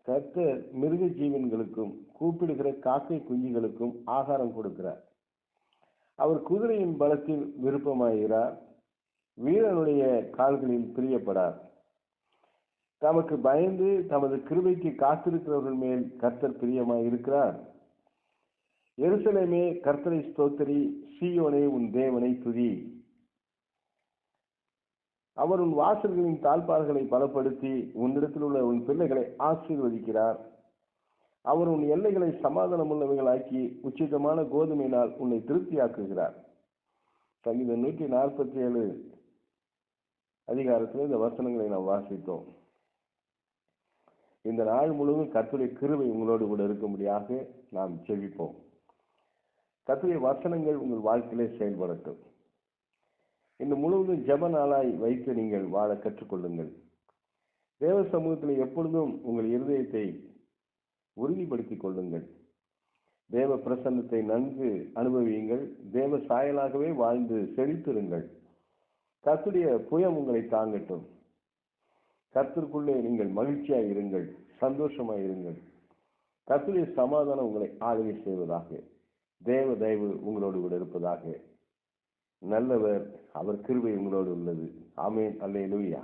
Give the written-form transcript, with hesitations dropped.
கர்த்தர் மிருக ஜீவன்களுக்கும் கூப்பிடுகிற காக்கை குஞ்சுகளுக்கும் ஆகாரம் கொடுக்கிறார். அவர் குதிரையின் பலத்தில் விருப்பமாகிறார், வீரனுடைய கால்களில் பிரியப்படார். தமக்கு பயந்து தமது கிருபைக்கு காத்திருக்கிறவர்கள் மேல் கர்த்தர் பிரியமாய் இருக்கிறார். எருசலேமே கர்த்தரை ஸ்தோத்திரி, சீயோனே உன் தேவனை துதி. அவர் உன் வாசல்களின் தாழ்பால்களை பலப்படுத்தி உன்னிடத்தில் உள்ள உன் பிள்ளைகளை ஆசீர்வதிக்கிறார். அவர் உன் எல்லைகளை சமாதானம் உள்ளவைகளாக்கி உச்சிதமான கோதுமையினால் உன்னை திருப்தியாக்குகிறார். சங்கீதம் 147 அதிகாரத்தில் இந்த வசனங்களை நாம் வாசித்தோம். இந்த நாள் முழுவதும் கர்த்தருடைய கிருபை உங்களோடு கூட இருக்கும்படியாக நாம் ஜெபிப்போம். கர்த்தருடைய வசனங்கள் உங்கள் வாழ்க்கையிலே செயல்படட்டும். இந்த முழுவதும் ஜெப நாளாய் வைத்து நீங்கள் வாழ கற்றுக்கொள்ளுங்கள். தேவ சமூகத்தில் எப்பொழுதும் உங்கள் இருதயத்தை உறுதிப்படுத்திக் கொள்ளுங்கள். தேவ பிரசன்னத்தை நன்கு அனுபவியுங்கள். தேவ சாயலாகவே வாழ்ந்து செழித்திருங்கள். கர்த்தருடைய புயம் உங்களை தாங்கட்டும். கர்த்தருக்குள்ளே நீங்கள் மகிழ்ச்சியாய் இருங்கள், சந்தோஷமாய் இருங்கள். கர்த்தருடைய சமாதானம் உங்களை ஆளுகை செய்வதாக. தேவ தயவு உங்களோடு கூட இருப்பதாக. நல்லவர், அவர் கிருபை உங்களோடு உள்ளது. ஆமென். அல்லேலூயா.